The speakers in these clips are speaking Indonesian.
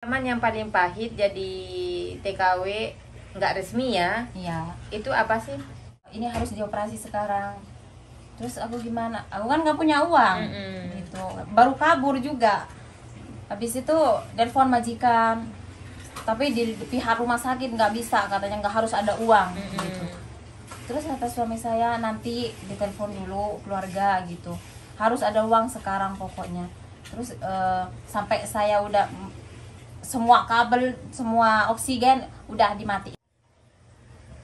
Pengalaman yang paling pahit jadi TKW nggak resmi ya? Iya, Itu apa sih? ini harus dioperasi sekarang. Terus aku gimana? Aku kan nggak punya uang, gitu. Baru kabur juga. Habis itu telepon majikan, tapi di pihak rumah sakit nggak bisa, katanya nggak harus ada uang, gitu. Terus kata suami saya nanti ditelepon dulu keluarga gitu. Harus ada uang sekarang pokoknya. Terus sampai saya udah semua kabel, semua oksigen udah dimati.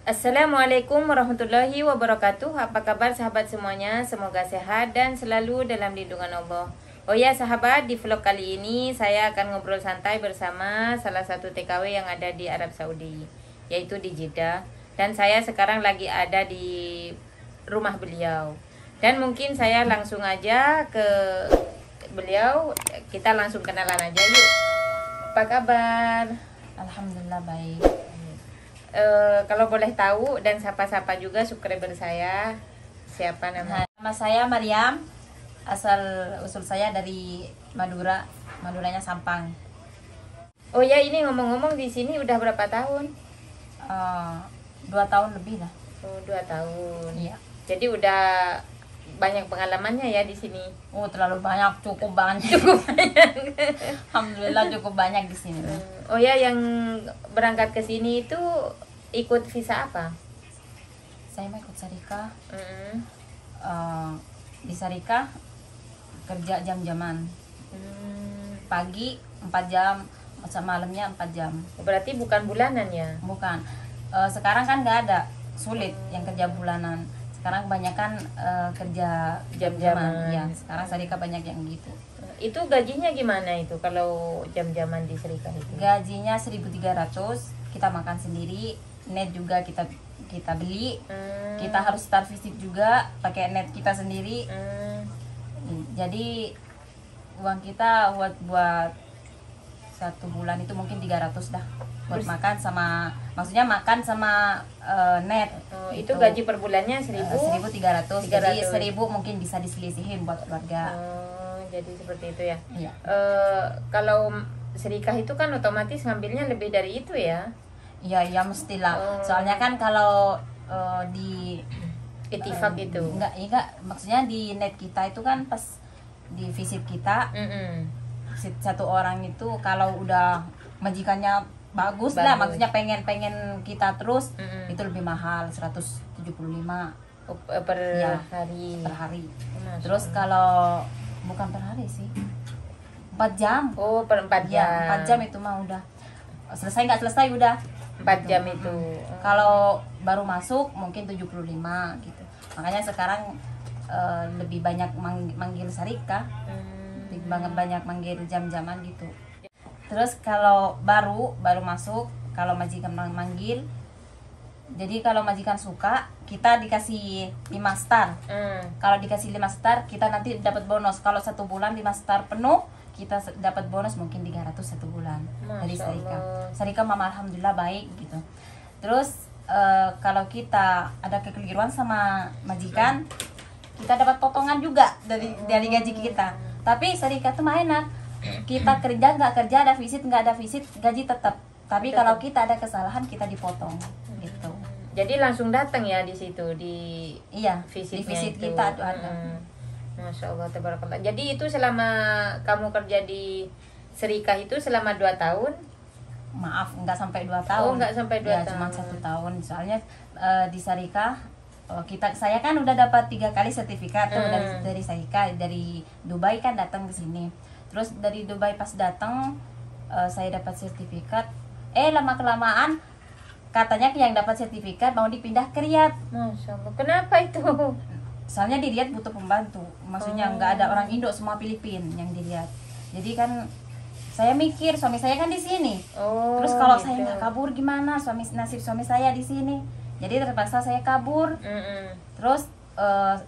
Assalamualaikum warahmatullahi wabarakatuh. Apa kabar sahabat semuanya? Semoga sehat dan selalu dalam lindungan Allah. Oh ya sahabat, di vlog kali ini saya akan ngobrol santai bersama salah satu TKW yang ada di Arab Saudi, yaitu di Jeddah. Dan saya sekarang lagi ada di rumah beliau. Dan mungkin saya langsung aja ke beliau, kita langsung kenalan aja yuk. Apa kabar? Alhamdulillah baik. Kalau boleh tahu dan sapa-sapa juga subscriber saya, siapa namanya? Nama saya Mariam, asal usul saya dari Madura, Maduranya Sampang. Oh ya, ini ngomong-ngomong di sini udah berapa tahun? 2 tahun lebih lah. Oh, 2 tahun. Iya. Jadi udah banyak pengalamannya ya di sini. Oh, terlalu banyak, cukup banyak. Alhamdulillah cukup banyak di sini. Oh ya, yang berangkat ke sini itu ikut visa apa? Saya mau ikut Sarika. Mm. Di Sarika kerja jam-jaman. Pagi 4 jam, masa malamnya 4 jam. Berarti bukan bulanan ya? Bukan. Sekarang kan nggak ada, sulit yang kerja bulanan. Sekarang kebanyakan kerja Jam-jaman. Ya, sekarang Sarika banyak yang gitu. Itu gajinya gimana itu kalau jam-jaman di Serika itu? Gajinya 1.300, kita makan sendiri, net juga kita beli. Kita harus start visit juga pakai net kita sendiri. Jadi uang kita buat 1 bulan itu mungkin 300 dah buat makan sama, maksudnya makan sama net. Itu gaji per bulannya 1.300. Jadi 1.000 mungkin bisa diselisihin buat keluarga. Jadi seperti itu ya. Iya. Kalau serikah itu kan otomatis ngambilnya lebih dari itu ya. Iya mestilah. Soalnya kan kalau di Itifak itu. Enggak, maksudnya di net kita itu kan pas di visit kita, visit 1 orang itu kalau udah majikannya bagus lah, maksudnya pengen kita terus, itu lebih mahal 175 per ya, hari. per hari. Terus kalau bukan per hari sih, 4 jam. Oh, per 4 jam. Ya, 4 jam itu mah udah selesai, nggak selesai udah 4 jam itu. Kalau baru masuk mungkin 75 gitu. Makanya sekarang lebih banyak manggil Sarika, lebih banyak manggil jam-jaman gitu. Terus kalau baru masuk, kalau majikan manggil, jadi kalau majikan suka, kita dikasih 5 star. Kalau dikasih 5 star, kita nanti dapat bonus. Kalau 1 bulan 5 star penuh, kita dapat bonus mungkin 300 1 bulan. Masya dari Sarika. Allah. Sarika mama alhamdulillah baik gitu. Terus kalau kita ada kekeliruan sama majikan, kita dapat potongan juga dari gaji kita. Tapi Sarika tuh mah enak. Kita kerja nggak kerja, ada visit nggak ada visit, gaji tetap. Tapi kalau kita ada kesalahan, kita dipotong gitu. Jadi langsung datang ya di situ Iya, visitnya di visit itu. kita tuh ada. Masya Allah, tabarakallah. Jadi itu selama kamu kerja di Serikah itu selama 2 tahun? Maaf, nggak sampai 2 tahun. Oh, nggak sampai 2 ya, tahun. cuma 1 tahun. Soalnya di Sarika saya kan udah dapat 3 kali sertifikat tuh dari Sarika, dari Dubai kan datang ke sini. Terus dari Dubai pas datang saya dapat sertifikat. Lama kelamaan katanya yang dapat sertifikat mau dipindah ke Riyadh. Masya Allah. Kenapa itu? Soalnya di Riyadh butuh pembantu. Maksudnya nggak ada orang Indo, semua Filipin yang di Riyadh. Jadi kan saya mikir suami saya kan di sini. Terus kalau gitu. saya nggak kabur gimana? Nasib suami saya di sini. Jadi terpaksa saya kabur. Terus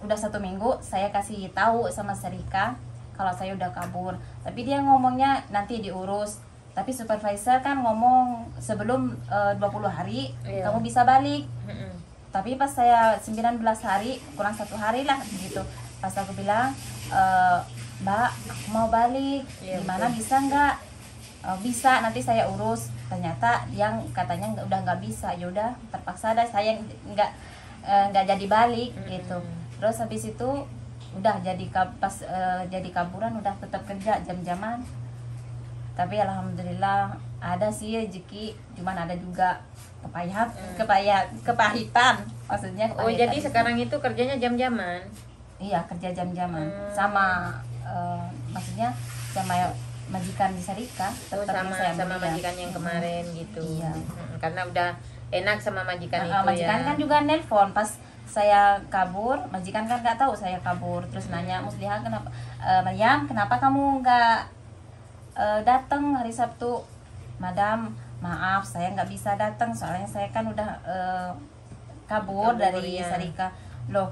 udah 1 minggu saya kasih tahu sama Sarika kalau saya udah kabur. Tapi dia ngomongnya nanti diurus. Tapi supervisor kan ngomong sebelum 20 hari kamu bisa balik. Tapi pas saya 19 hari, kurang 1 hari lah gitu. Pas aku bilang, Mbak, aku mau balik, gimana bisa nggak? bisa nanti saya urus. Ternyata yang katanya udah nggak bisa. Ya udah terpaksa dah saya nggak jadi balik gitu. Terus habis itu udah pas jadi kaburan udah tetap kerja jam-jaman. Tapi alhamdulillah ada sih rezeki, cuman ada juga kepahitan maksudnya. Oh, jadi sekarang itu kerjanya jam-jaman? Iya, kerja jam-jaman sama maksudnya sama majikan di Sarika. Oh, sama majikan yang kemarin gitu. Iya. Karena udah enak sama majikan itu majikan ya. kan juga nelpon pas saya kabur, majikan kan nggak tahu saya kabur, terus nanya Musliha kenapa, Maryam kenapa kamu nggak datang hari Sabtu? Madam, maaf saya nggak bisa datang soalnya saya kan udah kabur dari Sarika. Loh,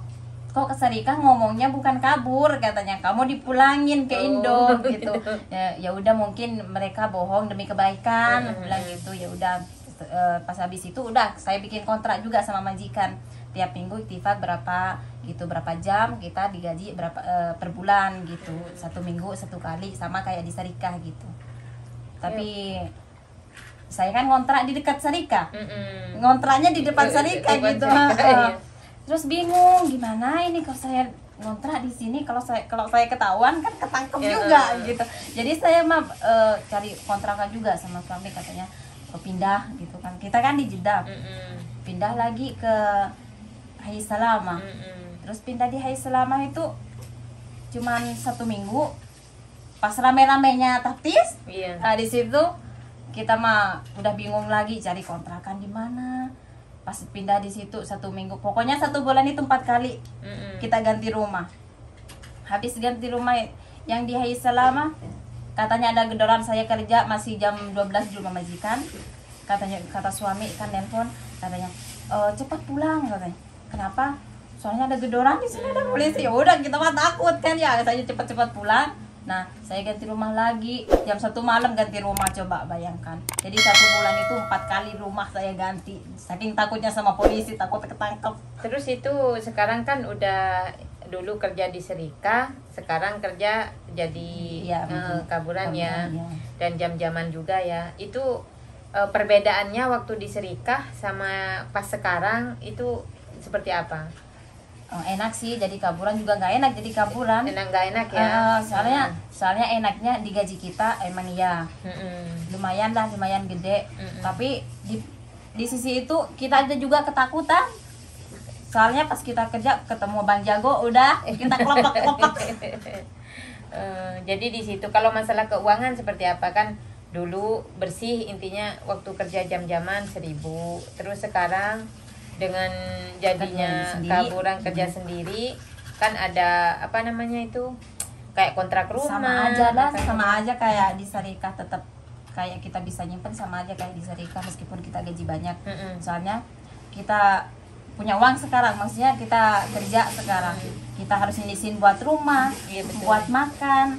kok ke Sarika ngomongnya bukan kabur, katanya kamu dipulangin ke Indo gitu. Ya udah mungkin mereka bohong demi kebaikan, bilang gitu. Ya udah pas habis itu udah saya bikin kontrak juga sama majikan. Tiap minggu iktifat berapa gitu, berapa jam kita digaji berapa per bulan gitu. 1 minggu 1 kali sama kayak di Sarika gitu. Tapi saya kan ngontrak di dekat Sarika. Ngontraknya di depan Sarika gitu. Terus bingung gimana ini kalau saya ngontrak di sini, kalau saya ketahuan kan ketangkep juga gitu. Jadi saya mah cari kontrakan juga sama suami, katanya pindah gitu kan. Kita kan di Jeddah. Pindah lagi ke Hai Salama. Terus pindah di Hai Salama itu cuman 1 minggu. Pas rame-ramenya taptis, nah di situ kita mah udah bingung lagi cari kontrakan di mana. Pas pindah di situ 1 minggu, pokoknya 1 bulan itu 4 kali kita ganti rumah. Habis ganti rumah yang di Hai Salama, katanya ada gedoran, saya kerja masih jam 12 di rumah majikan. Kata suami kan nelpon, katanya cepat pulang katanya. Kenapa? Soalnya ada gedoran di sini, ada polisi. Ya udah kita mah takut kan ya, saya cepat-cepat pulang. Nah, saya ganti rumah lagi jam 1 malam ganti rumah, coba bayangkan. Jadi 1 bulan itu 4 kali rumah saya ganti. Saking takutnya sama polisi, takut ketangkep. Terus itu sekarang kan udah dulu kerja di Serika, sekarang kerja jadi kaburan ya. Dan jam-jaman juga ya. Itu perbedaannya waktu di Serika sama pas sekarang itu seperti apa? Enak sih, jadi kaburan juga nggak enak jadi kaburan. Nggak enak ya. Soalnya enaknya di gaji kita emang ya lumayan gede. Tapi di sisi itu kita ada juga ketakutan. Soalnya pas kita kerja ketemu Bang Jago udah kita kelopak-kelopak. Jadi di situ kalau masalah keuangan seperti apa, kan dulu bersih intinya waktu kerja jam-jaman 1.000, terus sekarang dengan jadinya kaburan kerja sendiri kan ada apa namanya itu kayak kontrak rumah. Sama aja kayak di Sarika, tetap kayak kita bisa nyimpen, sama aja kayak di Sarika meskipun kita gaji banyak. Soalnya kita punya uang sekarang, maksudnya kita kerja sekarang, kita harus nyisihin buat rumah, buat makan,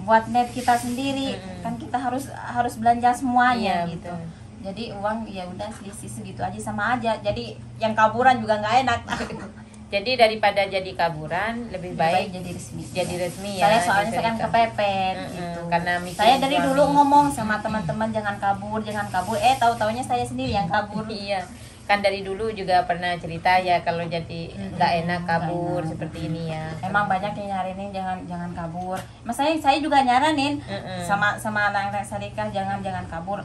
buat net kita sendiri. Kan kita harus belanja semuanya gitu. Jadi uang ya udah selisih segitu aja, sama aja. Jadi yang kaburan juga nggak enak. Jadi daripada jadi kaburan lebih baik jadi resmi ya. Saya soalnya saya kan kepepet gitu. Karena saya dari dulu ngomong sama teman-teman jangan kabur. Tahu-taunya saya sendiri yang kabur. Iya. Kan dari dulu juga pernah cerita ya kalau jadi nggak enak kabur seperti ini ya. Emang banyak yang nyaranin jangan kabur. Mas saya juga nyaranin sama anak-anak Sarika jangan kabur.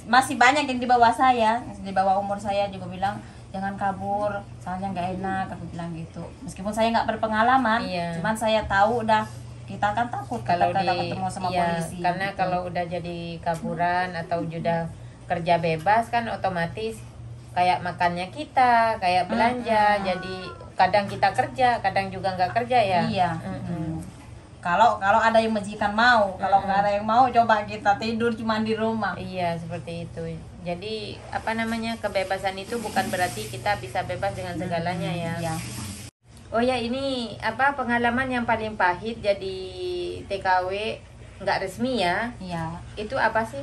Masih banyak yang di bawah saya, di bawah umur saya juga bilang jangan kabur, soalnya nggak enak, aku bilang gitu. Meskipun saya nggak berpengalaman, cuman saya tahu udah kita kan takut kalau ketemu sama polisi. Karena gitu. Kalau udah jadi kaburan atau udah kerja bebas kan otomatis kayak makannya kita, kayak belanja. Jadi kadang kita kerja, kadang juga nggak kerja ya. Iya. Kalau ada yang majikan mau, kalau nggak ada yang mau coba kita tidur cuma di rumah. Iya, seperti itu. Jadi apa namanya, kebebasan itu bukan berarti kita bisa bebas dengan segalanya ya. Iya. Oh ya, ini apa pengalaman yang paling pahit jadi TKW nggak resmi ya? Iya. Itu apa sih?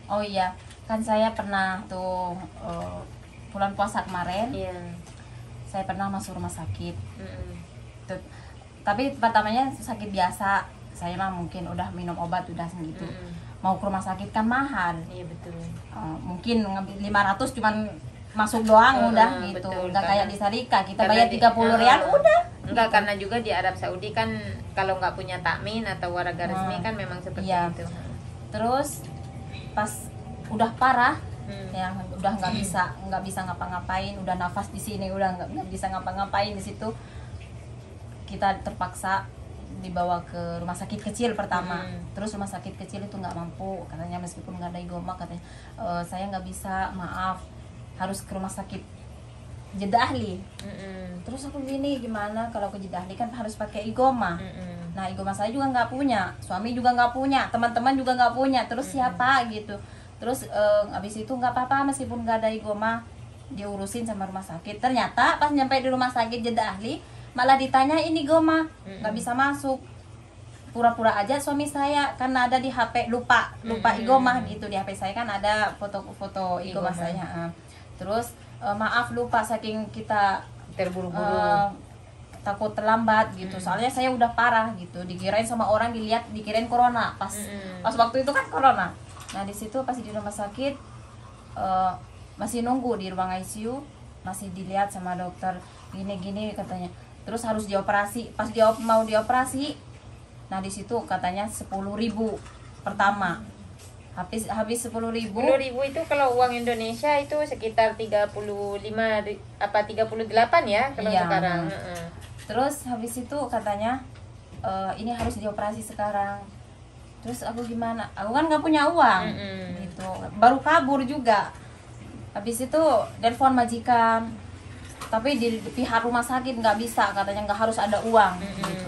Oh iya, kan saya pernah tuh bulan puasa kemarin. Iya. Saya pernah masuk rumah sakit. Tapi pertamanya sakit biasa, saya mah mungkin udah minum obat udah segitu. mau ke rumah sakit kan mahal. Iya betul. Mungkin ngambil 500 cuman masuk doang udah gitu. Betul, Enggak kayak di Sarika kita karena bayar 30 rial udah. Enggak, karena juga di Arab Saudi kan kalau nggak punya takmin atau warga resmi kan memang seperti Iya. itu. Terus pas udah parah yang udah nggak bisa ngapa-ngapain, udah nafas di sini udah nggak bisa ngapa-ngapain, di situ kita terpaksa dibawa ke rumah sakit kecil pertama. Terus rumah sakit kecil itu nggak mampu katanya, meskipun nggak ada igoma katanya, saya nggak bisa, maaf, harus ke rumah sakit Jeddah Ahli. Terus aku gini, gimana kalau ke Jeddah Ahli kan harus pakai igoma. Nah igoma saya juga nggak punya, suami juga nggak punya, teman-teman juga nggak punya, terus siapa gitu. Terus abis itu nggak apa-apa meskipun nggak ada igoma, diurusin sama rumah sakit. Ternyata pas nyampe di rumah sakit Jeddah Ahli malah ditanya ini igoma, nggak bisa masuk. Pura-pura aja suami saya karena ada di HP, lupa igoma gitu, di HP saya kan ada foto igoma saya. Terus maaf lupa, saking kita Terburu-buru. takut terlambat gitu, soalnya saya udah parah gitu, dikirain sama orang, dikirain corona pas waktu itu kan corona. Nah di situ pas di rumah sakit masih nunggu di ruang ICU, masih dilihat sama dokter gini katanya, terus harus dioperasi. Pas mau dioperasi, nah di situ katanya 10.000 pertama, habis 10.000. 10.000 itu kalau uang Indonesia itu sekitar 38 ya kalau Iya. sekarang. Terus habis itu katanya ini harus dioperasi sekarang. Terus aku gimana? Aku kan nggak punya uang, gitu. Baru kabur juga. Habis itu telepon majikan, tapi di pihak rumah sakit nggak bisa, katanya nggak harus ada uang, gitu.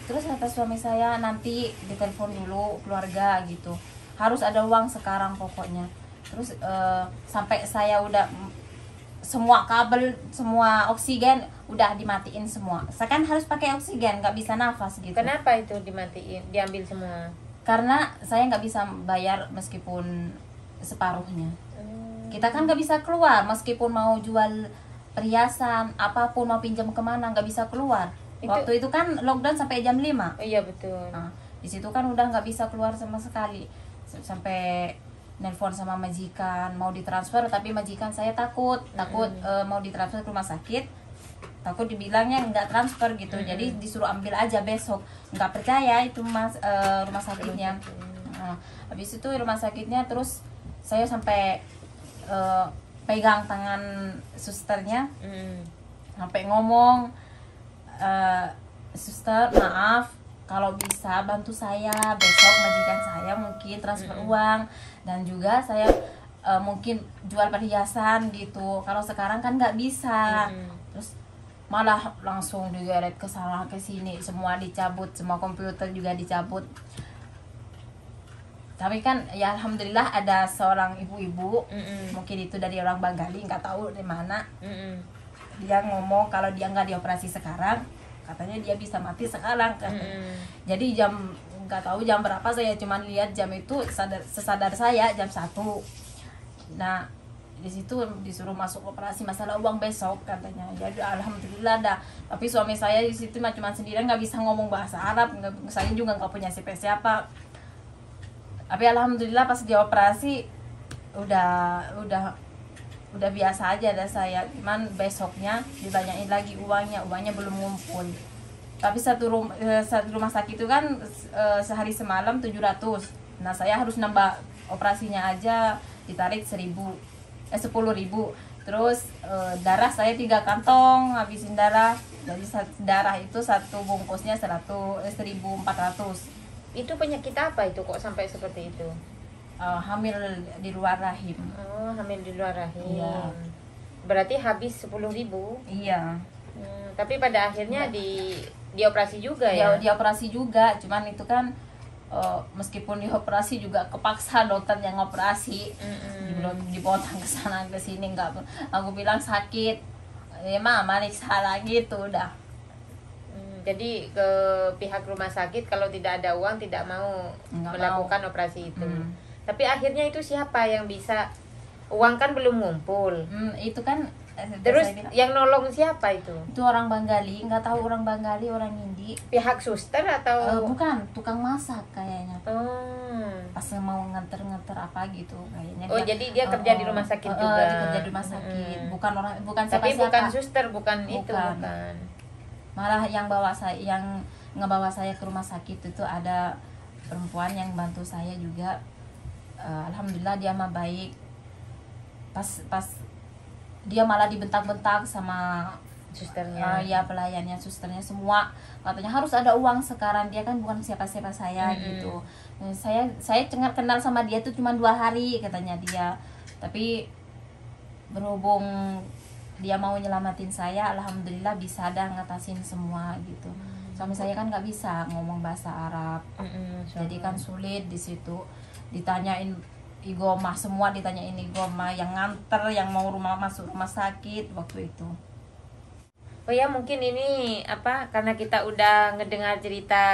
Terus kata suami saya, nanti ditelepon dulu keluarga gitu. Harus ada uang sekarang pokoknya. Terus sampai saya udah semua kabel, semua oksigen udah dimatiin semua. Saya kan harus pakai oksigen, nggak bisa nafas gitu. Kenapa itu dimatiin, diambil semua? Karena saya nggak bisa bayar meskipun separuhnya. Kita kan nggak bisa keluar, meskipun mau jual perhiasan apapun, mau pinjam kemana nggak bisa keluar. Waktu itu kan lockdown sampai jam 5. Iya betul. Nah, di situ kan udah nggak bisa keluar sama sekali. Sampai nelpon sama majikan mau ditransfer, tapi majikan saya takut mau ditransfer ke rumah sakit, takut dibilangnya nggak transfer gitu. Jadi disuruh ambil aja besok. Nggak percaya itu rumah sakitnya. Nah, habis itu rumah sakitnya, terus saya sampai pegang tangan susternya, sampai ngomong, suster maaf, kalau bisa bantu saya besok, majikan saya mungkin transfer uang, dan juga saya mungkin jual perhiasan gitu. Kalau sekarang kan nggak bisa. Terus malah langsung digeret ke sana ke sini, semua dicabut, semua komputer juga dicabut. Tapi kan ya alhamdulillah ada seorang ibu-ibu, mungkin itu dari orang Bengali, nggak tahu dari mana. Dia ngomong kalau dia nggak dioperasi sekarang, katanya dia bisa mati sekarang kan. Jadi nggak tahu jam berapa, saya cuma lihat jam itu, sesadar saya jam 1. Nah di situ disuruh masuk operasi, masalah uang besok katanya. Jadi alhamdulillah dah. Tapi suami saya di situ cuma sendirian, nggak bisa ngomong bahasa Arab, saya juga nggak punya siapa-siapa. Tapi alhamdulillah pas dia operasi udah biasa aja dah saya. Cuman besoknya ditanyain lagi uangnya belum ngumpul. Tapi satu rumah sakit itu kan sehari semalam 700. Nah saya harus nambah operasinya aja, ditarik 10.000. Terus darah saya 3 kantong, habisin darah. Jadi darah itu satu bungkusnya 1.400. Itu penyakit apa itu kok sampai seperti itu? Hamil di luar rahim. Oh, hamil di luar rahim. Iya. Berarti habis 10.000. Iya. Tapi pada akhirnya dioperasi juga ya? Dioperasi juga, cuman itu kan meskipun dioperasi juga kepaksa dokter yang operasi. Dipotong ke sana ke sini, nggak, aku bilang sakit. Ya mama salah gitu udah. Jadi ke pihak rumah sakit kalau tidak ada uang tidak mau melakukan operasi itu. Tapi akhirnya itu siapa yang bisa? Uang kan belum ngumpul. Itu kan terus yang nolong siapa itu? Itu orang Bengali, nggak tahu orang Bengali, orang Hindi. Pihak suster atau bukan, tukang masak kayaknya. pas mau nganter apa gitu kayaknya. Oh, jadi dia kerja di rumah sakit juga. Dia kerja di rumah sakit, bukan Tapi siapa-siapa. bukan suster, bukan itu, bukan. Malah yang ngebawa saya ke rumah sakit itu ada perempuan yang bantu saya juga. Alhamdulillah dia mah baik. Pas dia malah dibentak-bentak sama susternya. Ya pelayannya, susternya semua katanya harus ada uang sekarang, dia kan bukan siapa-siapa saya gitu. Saya kenal sama dia tuh cuma 2 hari katanya dia, tapi berhubung dia mau nyelamatin saya, alhamdulillah bisa dah ngatasin semua gitu. Suami saya kan nggak bisa ngomong bahasa Arab, jadi kan sulit di situ. Ditanyain igomah semua, ditanyain igomah, yang nganter, yang mau masuk rumah sakit waktu itu. Oh ya, mungkin ini karena kita udah ngedengar cerita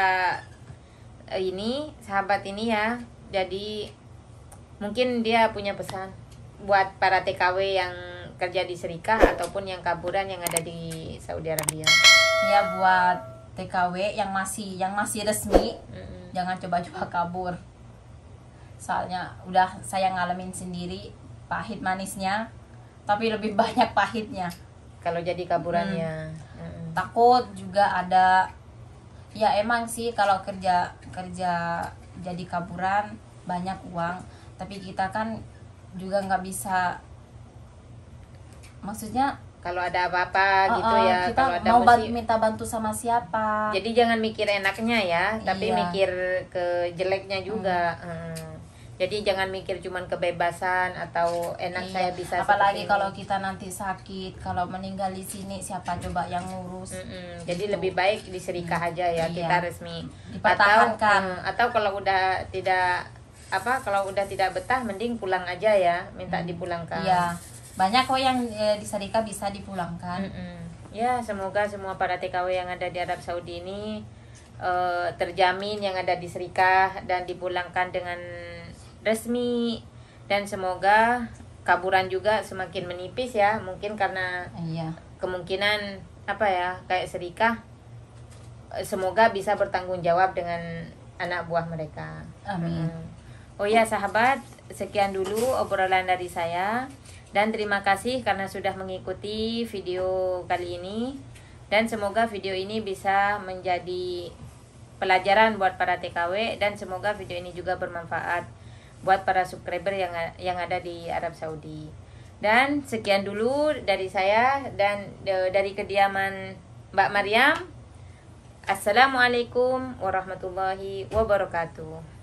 ini sahabat ini ya, jadi mungkin dia punya pesan buat para TKW yang kerja di Serikah ataupun yang kaburan yang ada di Saudi Arabia. Ya, buat TKW yang masih resmi, jangan coba-coba kabur. Soalnya udah saya ngalamin sendiri pahit manisnya, tapi lebih banyak pahitnya kalau jadi kaburannya. Takut juga ada. Ya emang sih kalau kerja jadi kaburan banyak uang, tapi kita kan juga nggak bisa, maksudnya kalau ada apa-apa gitu ya, kita kalau ada mau minta bantu sama siapa. Jadi jangan mikir enaknya ya, tapi mikir ke jeleknya juga. Jadi jangan mikir cuman kebebasan atau enak saya bisa. Apalagi kalau kita nanti sakit, kalau meninggal di sini siapa coba yang ngurus? Jadi lebih baik di Serikah aja ya, kita resmi. Dipertahankan. Atau kalau udah tidak betah, mending pulang aja ya, minta dipulangkan. Iya, banyak kok yang di Serikah bisa dipulangkan. Ya, semoga semua para TKW yang ada di Arab Saudi ini terjamin yang ada di Serikah dan dipulangkan dengan resmi, dan semoga kaburan juga semakin menipis ya, mungkin karena kemungkinan kayak Serikah, semoga bisa bertanggung jawab dengan anak buah mereka. Amin. Oh ya sahabat, sekian dulu obrolan dari saya, dan terima kasih karena sudah mengikuti video kali ini, dan semoga video ini bisa menjadi pelajaran buat para TKW, dan semoga video ini juga bermanfaat buat para subscriber yang ada di Arab Saudi. Dan sekian dulu dari saya dan dari kediaman Mbak Maryam. Assalamualaikum warahmatullahi wabarakatuh.